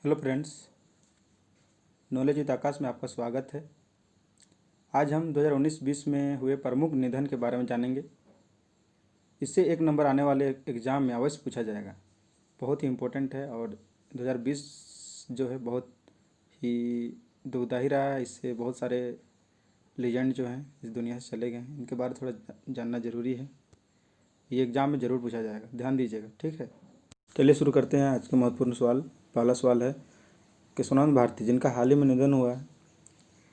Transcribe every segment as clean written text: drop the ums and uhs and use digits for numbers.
Hello friends, knowledge with आकाश में आपका स्वागत है। आज हम 2019-20 में हुए प्रमुख निधन के बारे में जानेंगे। इससे एक नंबर आने वाले एग्ज़ाम में अवश्य पूछा जाएगा। बहुत ही इम्पोर्टेंट है और 2020 जो है बहुत ही दुखदाई रहा है। इससे बहुत सारे लीजेंड जो हैं इस दुनिया से चले गए हैं। इनके बारे में थोड़ा जानना ज़रूरी है। ये एग्ज़ाम में ज़रूर पूछा जाएगा, ध्यान दीजिएगा, ठीक है। चलिए शुरू करते हैं आज के महत्वपूर्ण सवाल। पहला सवाल है कि सोनम भारती जिनका हाल ही में निधन हुआ है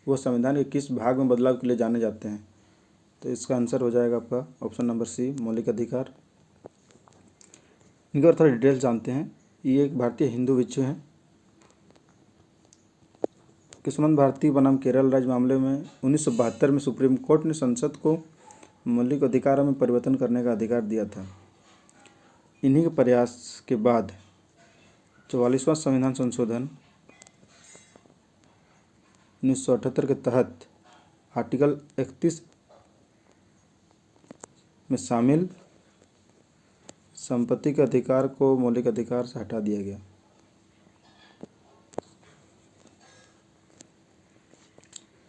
वो संविधान के किस भाग में बदलाव के लिए जाने जाते हैं? तो इसका आंसर हो जाएगा आपका ऑप्शन नंबर सी, मौलिक अधिकार। इनके बारे थोड़ा डिटेल्स जानते हैं। ये एक भारतीय हिंदू भिक्षु हैं। कि सोनम भारती बनाम केरल राज्य मामले में 1972 में सुप्रीम कोर्ट ने संसद को मौलिक अधिकारों में परिवर्तन करने का अधिकार दिया था। इन्हीं के प्रयास के बाद 44वां संविधान संशोधन 1978 के तहत आर्टिकल 31 में शामिल संपत्ति के अधिकार को मौलिक अधिकार से हटा दिया गया।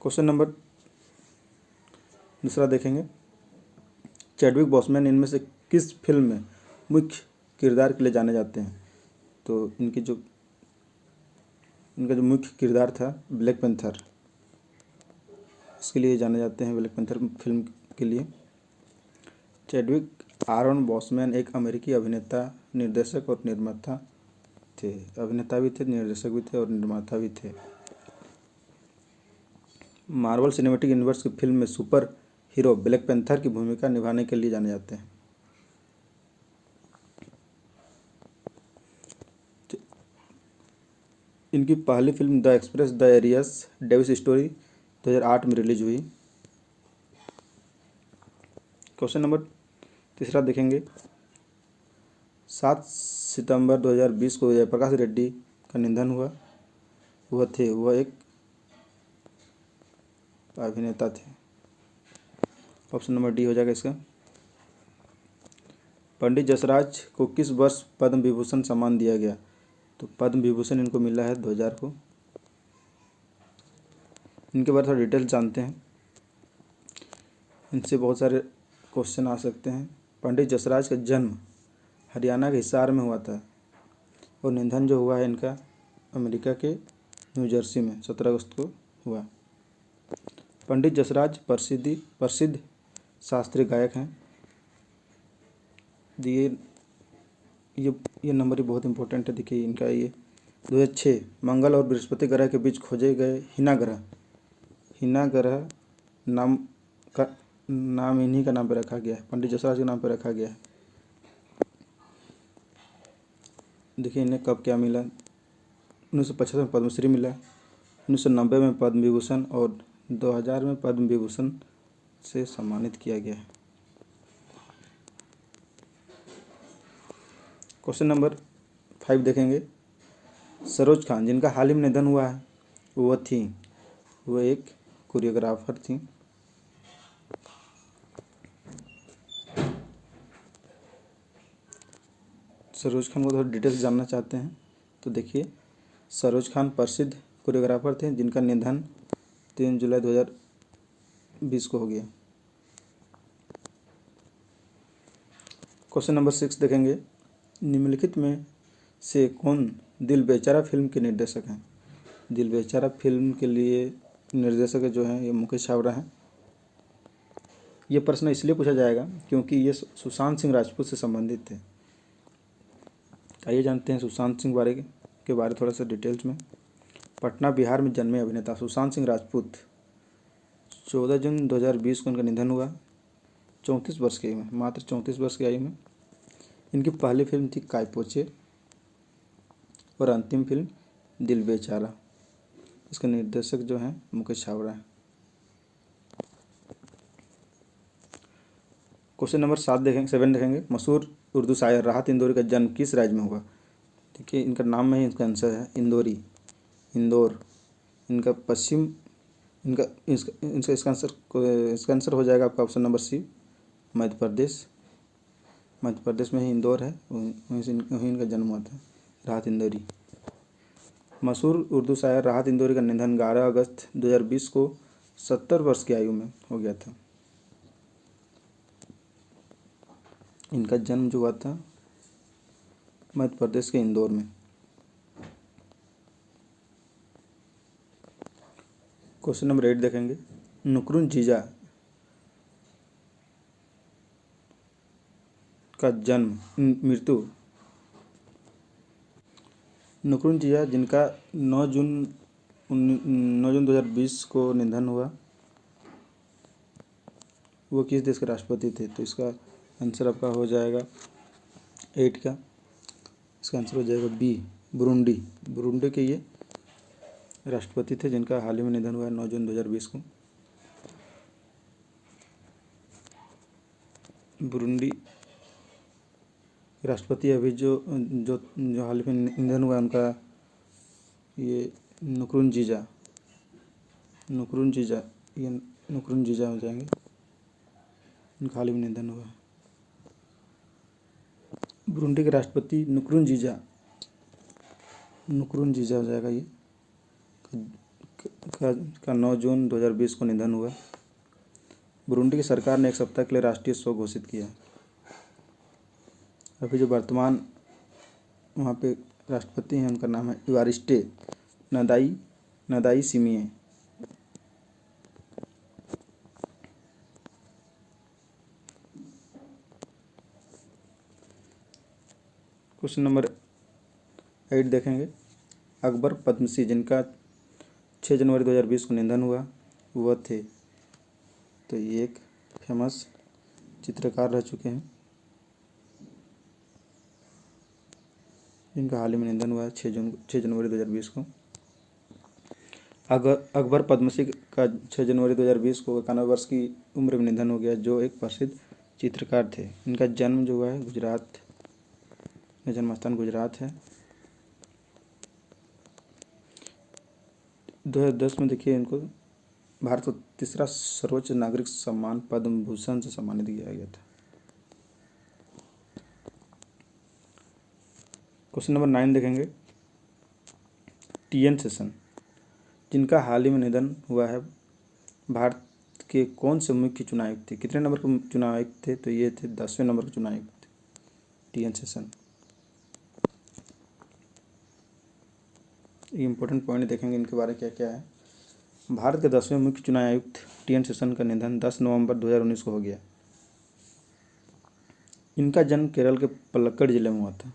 क्वेश्चन नंबर दूसरा देखेंगे। चैडविक बॉसमैन इनमें से किस फिल्म में मुख्य किरदार के लिए जाने जाते हैं? तो इनका जो मुख्य किरदार था ब्लैक पैंथर, इसके लिए जाने जाते हैं। ब्लैक पैंथर फिल्म के लिए। चैडविक आरोन बॉसमैन एक अमेरिकी अभिनेता, निर्देशक और निर्माता थे। अभिनेता भी थे, निर्देशक भी थे और निर्माता भी थे। मार्वल सिनेमैटिक यूनिवर्स की फिल्म में सुपर हीरो ब्लैक पैंथर की भूमिका निभाने के लिए जाने जाते हैं। इनकी पहली फिल्म द एक्सप्रेस द एरियस डेविस स्टोरी 2008 में रिलीज हुई। क्वेश्चन नंबर तीसरा देखेंगे। 7 सितंबर 2020 को जयप्रकाश रेड्डी का निधन हुआ। वह एक अभिनेता थे। ऑप्शन नंबर डी हो जाएगा इसका। पंडित जसराज को किस वर्ष पद्म विभूषण सम्मान दिया गया? तो पद्म विभूषण इनको मिला है 2000 को। इनके बारे में थोड़ा डिटेल्स जानते हैं। इनसे बहुत सारे क्वेश्चन आ सकते हैं। पंडित जसराज का जन्म हरियाणा के हिसार में हुआ था और निधन जो हुआ है इनका अमेरिका के न्यू जर्सी में 17 अगस्त को हुआ। पंडित जसराज प्रसिद्ध शास्त्रीय गायक हैं। ये नंबर ही बहुत इंपॉर्टेंट है। देखिए इनका ये 2006 मंगल और बृहस्पति ग्रह के बीच खोजे गए हिना ग्रह नाम इन्हीं का नाम पर रखा गया है। पंडित जसराज के नाम पर रखा गया है। देखिए इन्हें कब क्या मिला। 1975 में पद्मश्री मिला, 1990 में पद्म विभूषण और 2000 में पद्म विभूषण से सम्मानित किया गया है। क्वेश्चन नंबर 5 देखेंगे। सरोज खान जिनका हाल ही में निधन हुआ है वह एक कोरियोग्राफर थी। सरोज खान को थोड़ा डिटेल्स जानना चाहते हैं तो देखिए सरोज खान प्रसिद्ध कोरियोग्राफर थे जिनका निधन 3 जुलाई 2020 को हो गया। क्वेश्चन नंबर 6 देखेंगे। निम्नलिखित में से कौन दिल बेचारा फिल्म के निर्देशक हैं? दिल बेचारा फिल्म के लिए निर्देशक जो हैं ये मुकेश छाबड़ा हैं। ये प्रश्न इसलिए पूछा जाएगा क्योंकि ये सुशांत सिंह राजपूत से संबंधित थे। आइए जानते हैं सुशांत सिंह के बारे थोड़ा सा डिटेल्स में। पटना बिहार में जन्मे अभिनेता सुशांत सिंह राजपूत 14 जून 2020 को उनका निधन हुआ। 34 वर्ष की आयु में, मात्र 34 वर्ष की आयु में। इनकी पहली फिल्म थी काय पोचे और अंतिम फिल्म दिल बेचारा। इसके निर्देशक जो हैं मुकेश छाबड़ा हैं। क्वेश्चन नंबर 7 देखेंगे। मशहूर उर्दू शायर राहत इंदौरी का जन्म किस राज्य में हुआ? देखिए इनका नाम में ही इसका आंसर है इंदौर। इनका इसका आंसर हो जाएगा आपका option number C, Madhya Pradesh में ही इंदौर है। वहीं इनका जन्म हुआ था, राहत इंदौरी। मशहूर उर्दू शायर राहत इंदौरी का निधन 11 अगस्त 2020 को 70 वर्ष की आयु में हो गया था। इनका जन्म जो हुआ था मध्य प्रदेश के इंदौर में। क्वेश्चन नंबर 8 देखेंगे, नुकरुन जीजा का जन्म मृत्यु। नुकरुन जीजा जिनका 9 जून 2020 को निधन हुआ, वो किस देश के राष्ट्रपति थे? तो इसका आंसर आपका हो जाएगा 8 का, इसका आंसर हो जाएगा बी, बुरुंडी। बुरुंडी के ये राष्ट्रपति थे जिनका हाल ही में निधन हुआ है 9 जून 2020 को। बुरुंडी राष्ट्रपति अभी जो जो जो हाल ही में निधन हुआ है उनका ये नुकरुन जीजा ये नुकरुन जीजा हो जाएंगे, उनका हाल ही में निधन हुआ है। बुरुंडी के राष्ट्रपति नुकरुन जीजा हो जाएगा ये का 9 जून 2020 को निधन हुआ। बुरुंडी की सरकार ने एक सप्ताह के लिए राष्ट्रीय शोक घोषित किया। अभी जो वर्तमान वहाँ पे राष्ट्रपति हैं उनका नाम है इवारिस्टे नदाई-सिमिए। क्वेश्चन नंबर 8 देखेंगे, अकबर पद्मसी जिनका 6 जनवरी 2020 को निधन हुआ वह थे? तो ये एक फेमस चित्रकार रह चुके हैं, जिनका हाल ही में निधन हुआ है 6 जनवरी 2020 को। अकबर पद्मसी का 6 जनवरी 2020 को 91 वर्ष की उम्र में निधन हो गया, जो एक प्रसिद्ध चित्रकार थे। इनका जन्म जो हुआ है गुजरात, जन्म स्थान गुजरात है। 2010 में देखिए इनको भारत का तीसरा सर्वोच्च नागरिक सम्मान पद्म भूषण से सम्मानित किया गया था। क्वेश्चन नंबर 9 देखेंगे, TN सेशन जिनका हाल ही में निधन हुआ है भारत के कौन से मुख्य चुनाव आयुक्त थे? कितने नंबर के चुनाव आयुक्त थे? तो ये थे 10वें नंबर के चुनाव आयुक्त TN सेशन। इम्पोर्टेंट पॉइंट देखेंगे इनके बारे में क्या क्या है। भारत के 10वें मुख्य चुनाव आयुक्त TN सेशन का निधन 10 नवंबर 2019 को हो गया। इनका जन्म केरल के पलक्कड़ जिले में हुआ था।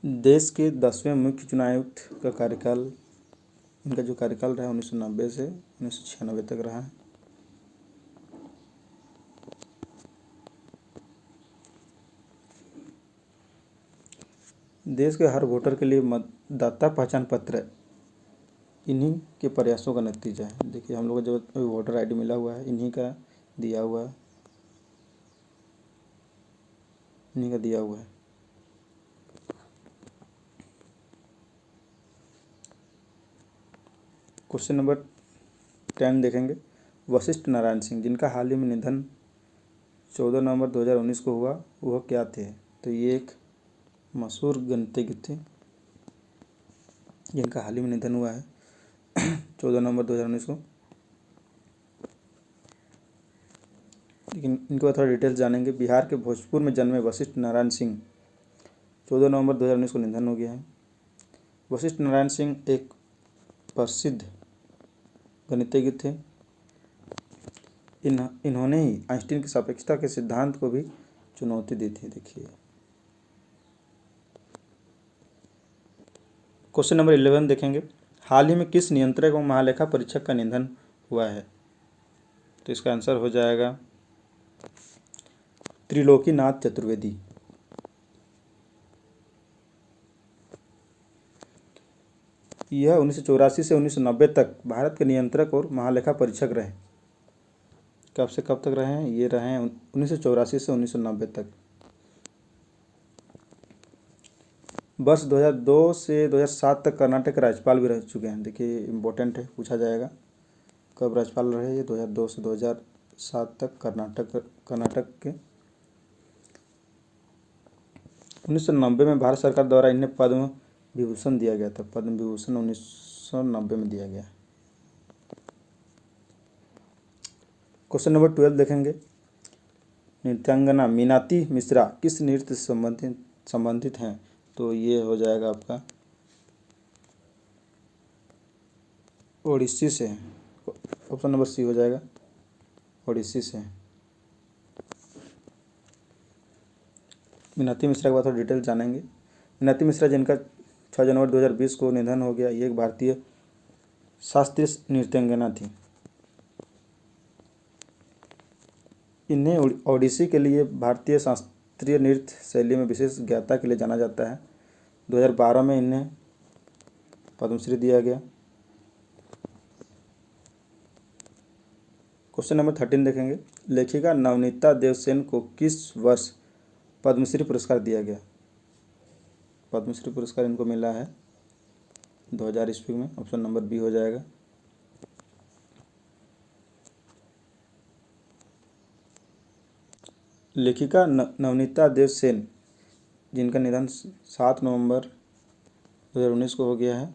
देश के 10वें मुख्य चुनाव आयुक्त का कार्यकाल, इनका जो कार्यकाल रहा 1990 से 1996 तक रहा है। देश के हर वोटर के लिए मतदाता पहचान पत्र इन्हीं के प्रयासों का नतीजा है। देखिए हम लोग को जो वोटर ID मिला हुआ है इन्हीं का दिया हुआ है, क्वेश्चन नंबर 10 देखेंगे, वशिष्ठ नारायण सिंह जिनका हाल ही में निधन 14 नवंबर 2019 को हुआ, वह क्या थे? तो ये एक मशहूर गणितज्ञ थे जिनका हाल ही में निधन हुआ है 14 नवंबर 2019 को। लेकिन इनके बाद थोड़ा डिटेल्स जानेंगे। बिहार के भोजपुर में जन्मे वशिष्ठ नारायण सिंह 14 नवंबर 2019 को निधन हो गया है। वशिष्ठ नारायण सिंह एक प्रसिद्ध गणितज्ञ थे। इन्होंने ही आइंस्टीन की सापेक्षता के सिद्धांत को भी चुनौती दी थी। देखिए क्वेश्चन नंबर 11 देखेंगे, हाल ही में किस नियंत्रक एवं महालेखा परीक्षक का निधन हुआ है? तो इसका आंसर हो जाएगा त्रिलोकीनाथ चतुर्वेदी। यह 1984 से 1990 तक भारत के नियंत्रक और महालेखा परीक्षक रहे। कब से कब तक रहे हैं? ये रहे हैं 1984 से 1990 तक। वर्ष 2002 से 2007 तक कर्नाटक के राज्यपाल भी रह चुके हैं। देखिए इम्पोर्टेंट है, पूछा जाएगा कब राज्यपाल रहे ये, 2002 से 2007 2007 तक कर्नाटक के। 1990 में भारत सरकार द्वारा इन्हें पद्म विभूषण दिया गया था। पद्म विभूषण 1990 में दिया गया। क्वेश्चन नंबर 12 देखेंगे। नृत्यांगना मीनाती मिश्रा किस नृत्य से संबंधित हैं? तो ये हो जाएगा आपका ओडिसी से। ऑप्शन नंबर सी हो जाएगा, ओडिसी से। मीनाती मिश्रा के बाद थोड़ा डिटेल जानेंगे। मीनाती मिश्रा जिनका 6 जनवरी 2020 को निधन हो गया, ये एक भारतीय शास्त्रीय नृत्यांगना थी। इन्हें ओडिसी के लिए भारतीय शास्त्रीय नृत्य शैली में विशेष ज्ञाता के लिए जाना जाता है। 2012 में इन्हें पद्मश्री दिया गया। क्वेश्चन नंबर 13 देखेंगे। लेखिका नवनीता देवसेन को किस वर्ष पद्मश्री पुरस्कार दिया गया? पद्मश्री पुरस्कार इनको मिला है 2000 ईस्वी में। ऑप्शन नंबर बी हो जाएगा। लेखिका नवनीता देवसेन जिनका निधन 7 नवंबर 2019 को हो गया है,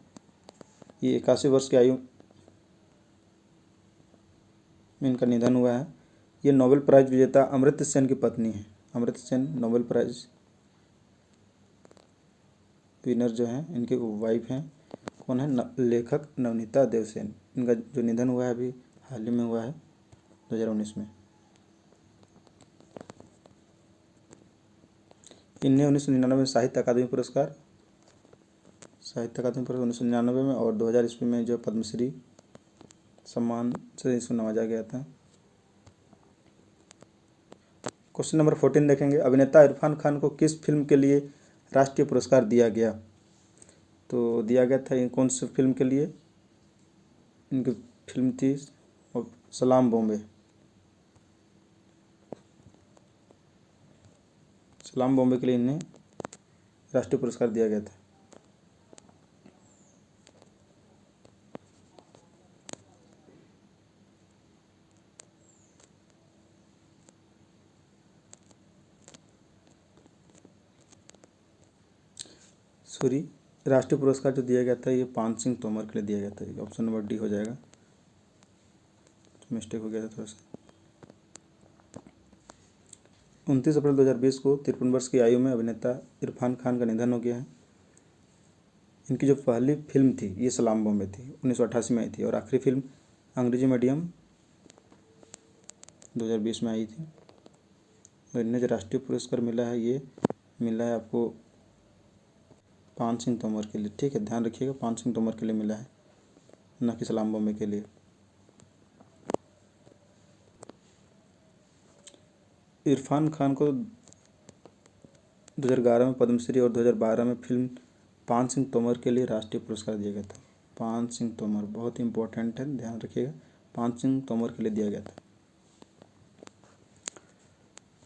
ये 81 वर्ष की आयु में इनका निधन हुआ है। ये नोबेल प्राइज विजेता अमर्त्य सेन की पत्नी है। Amartya Sen Nobel prize winner जो हैं, इनके वाइफ हैं। कौन है? लेखक नवनीता देवसेन। इनका जो निधन हुआ है अभी हाल ही में हुआ है 2019 में। इन्हें 1999 में साहित्य अकादमी पुरस्कार 1999 में और 2000 ईस्वी में जो पद्मश्री सम्मान से इसको नवाजा गया था। क्वेश्चन नंबर 14 देखेंगे। अभिनेता इरफान खान को किस फिल्म के लिए राष्ट्रीय पुरस्कार दिया गया? तो दिया गया था कौन सी फिल्म के लिए? इनकी फिल्म थी सलाम बॉम्बे। सलाम बॉम्बे के लिए इन्हें राष्ट्रीय पुरस्कार दिया गया था। सॉरी, राष्ट्रीय पुरस्कार जो दिया गया था ये पान सिंह तोमर के लिए दिया गया था। ऑप्शन नंबर डी हो जाएगा, मिस्टेक हो गया था थोड़ा सा। 29 अप्रैल 2020 को 53 वर्ष की आयु में अभिनेता इरफान खान का निधन हो गया है। इनकी जो पहली फिल्म थी ये सलाम बॉम्बे थी, 1988 में आई थी, और आखिरी फिल्म अंग्रेजी मीडियम 2020 में आई थी। और इन्हें जो राष्ट्रीय पुरस्कार मिला है ये मिला है आपको पान सिंह तोमर के लिए। ठीक है, ध्यान रखिएगा, पान सिंह तोमर के लिए मिला है, न कि सलाम बॉम्बे के लिए। इरफान खान को 2011 में पद्मश्री और 2012 में फिल्म पान सिंह तोमर के लिए राष्ट्रीय पुरस्कार दिया गया था। पान सिंह तोमर बहुत ही इंपॉर्टेंट है, ध्यान रखिएगा, पान सिंह तोमर के लिए दिया गया था।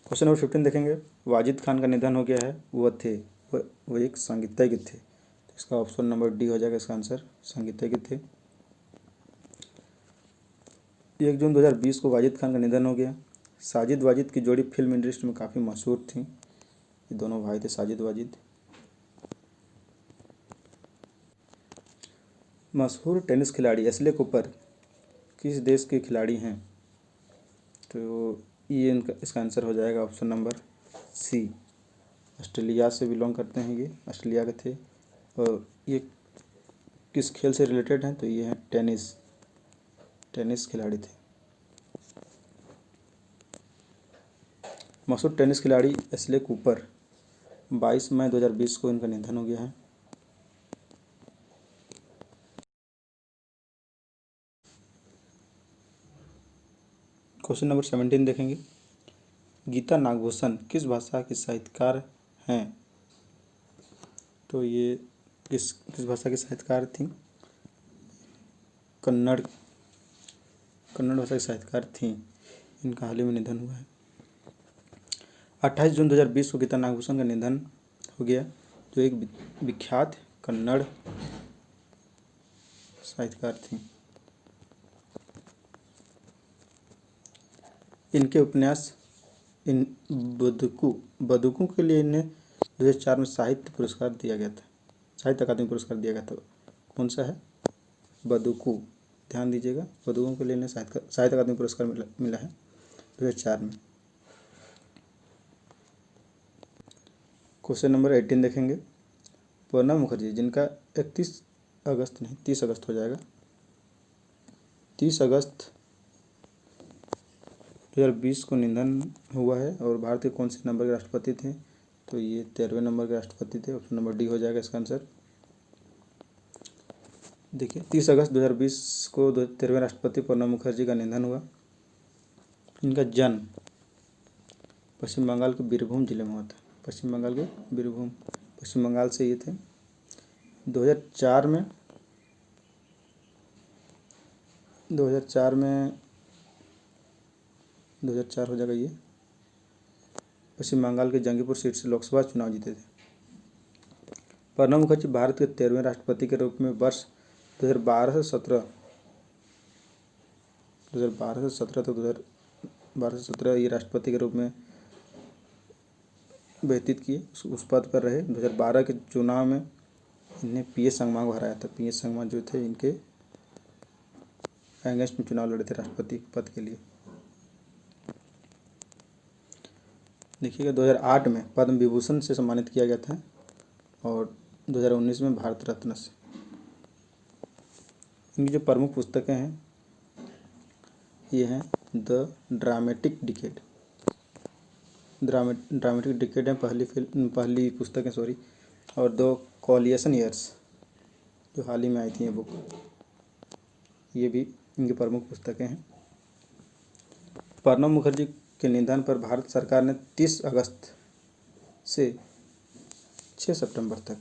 क्वेश्चन नंबर 15 देखेंगे। वाजिद खान का निधन हो गया है, वो एक संगीतज्ञ थे। तो इसका ऑप्शन नंबर डी हो जाएगा इसका आंसर, संगीतज्ञ थे। 1 जून 2020 को वाजिद खान का निधन हो गया। साजिद वाजिद की जोड़ी फिल्म इंडस्ट्री में काफ़ी मशहूर थी। ये दोनों भाई थे, साजिद वाजिद। मशहूर टेनिस खिलाड़ी एशले कूपर किस देश के खिलाड़ी हैं? तो ये इसका आंसर हो जाएगा ऑप्शन नंबर सी, ऑस्ट्रेलिया से बिलोंग करते हैं। ये ऑस्ट्रेलिया के थे। और ये किस खेल से रिलेटेड हैं? तो ये हैं टेनिस खिलाड़ी थे। मशहूर टेनिस खिलाड़ी एशले कूपर 22 मई 2020 को इनका निधन हो गया है। क्वेश्चन नंबर 17 देखेंगे। गीता नागभूषण किस भाषा की साहित्यकार हैं? तो ये किस भाषा की साहित्यकार थी? कन्नड़ भाषा की साहित्यकार थी। इनका हाल ही में निधन हुआ है। 28 जून 2020 को गीता नागभूषण का निधन हो गया, जो एक विख्यात कन्नड़ साहित्यकार थी। इनके उपन्यास इन बदुको के लिए इन्हें 2004 में साहित्य पुरस्कार दिया गया था, साहित्य अकादमी पुरस्कार दिया गया था। कौन सा है? बदुको। ध्यान दीजिएगा, बदुको के लिए इन्हें साहित्य अकादमी पुरस्कार मिला है 2004 में। क्वेश्चन नंबर 18 देखेंगे। प्रणब मुखर्जी, जिनका 30 अगस्त हो जाएगा, 30 अगस्त 2020 को निधन हुआ है। और भारत के कौन से नंबर के राष्ट्रपति थे? तो ये 13वें नंबर के राष्ट्रपति थे। ऑप्शन नंबर डी हो जाएगा इसका आंसर। देखिए 30 अगस्त 2020 को 13वें राष्ट्रपति प्रणब मुखर्जी का निधन हुआ। इनका जन्म पश्चिम बंगाल के बीरभूम जिले में हुआ था। पश्चिम बंगाल के बीरभूम, पश्चिम बंगाल से ये थे। 2004 में 2004 हो जाएगा ये। पश्चिम बंगाल के जंगीपुर सीट से लोकसभा चुनाव जीते थे। प्रणब मुखर्जी भारत के 13वें राष्ट्रपति के रूप में वर्ष 2012 से 17 ये राष्ट्रपति के रूप में व्यतीत किए, उस पद पर रहे। 2012 के चुनाव में इन्हें पीएस संगमा को हराया था। पीएस संगमा जो थे इनके अगेंस्ट में चुनाव लड़े थे राष्ट्रपति पद के लिए। देखिएगा 2008 में पद्म विभूषण से सम्मानित किया गया था और 2019 में भारत रत्न से। इनकी जो प्रमुख पुस्तकें हैं ये हैं the dramatic decade. Dramatic decade है पहली पुस्तक है और दो कोलिएशन ईयर्स जो हाल ही में आई थी ये बुक, ये भी इनकी प्रमुख पुस्तकें हैं। प्रणब मुखर्जी के निधन पर भारत सरकार ने 30 अगस्त से 6 सितंबर तक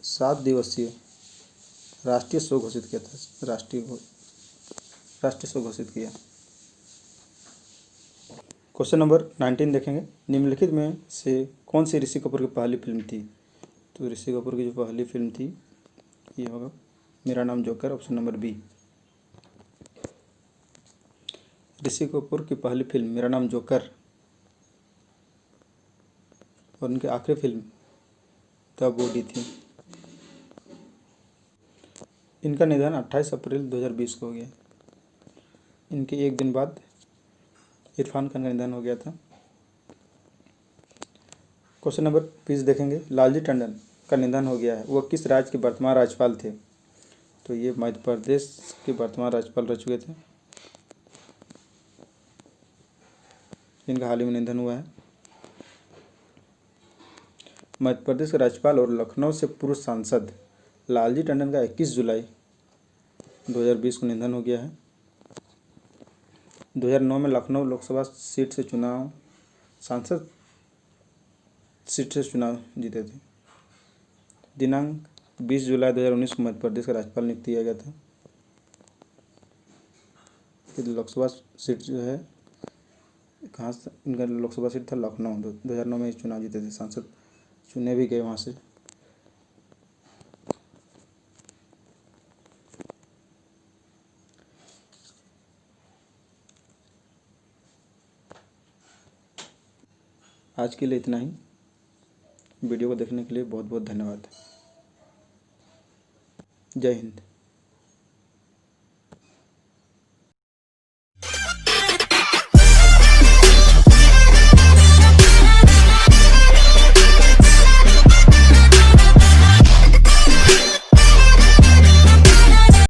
7 दिवसीय राष्ट्रीय शोक घोषित किया था। राष्ट्रीय शोक घोषित किया। क्वेश्चन नंबर 19 देखेंगे। निम्नलिखित में से कौन सी ऋषि कपूर की पहली फिल्म थी? तो ऋषि कपूर की जो पहली फिल्म थी ये होगा Mera Naam Joker. Option number B. Rishi Kapoor की पहली फिल्म मेरा नाम जोकर और उनकी आखिरी फिल्म द बॉडी थी। इनका निधन 28 अप्रैल 2020 को हो गया। इनके एक दिन बाद इरफान खान का निधन हो गया था। क्वेश्चन नंबर 20 देखेंगे। लालजी टंडन का निधन हो गया है, वह किस राज्य के वर्तमान राज्यपाल थे? तो ये मध्य प्रदेश के वर्तमान राज्यपाल रह चुके थे। इनका हाल ही में निधन हुआ है। मध्य प्रदेश के राज्यपाल और लखनऊ से पूर्व सांसद लालजी टंडन का 21 जुलाई 2020 को निधन हो गया है। 2009 में लखनऊ लोकसभा सीट से चुनाव सांसद सीट से चुनाव जीते थे। दिनांक 20 जुलाई 2019 को मध्य प्रदेश का राज्यपाल नियुक्त किया गया था। लोकसभा सीट जो है कहाँ से इनका लोकसभा सीट था? लखनऊ। 2009 में चुनाव जीते थे, सांसद चुने भी गए वहाँ से। आज के लिए इतना ही। वीडियो को देखने के लिए बहुत बहुत धन्यवाद। जय हिंद।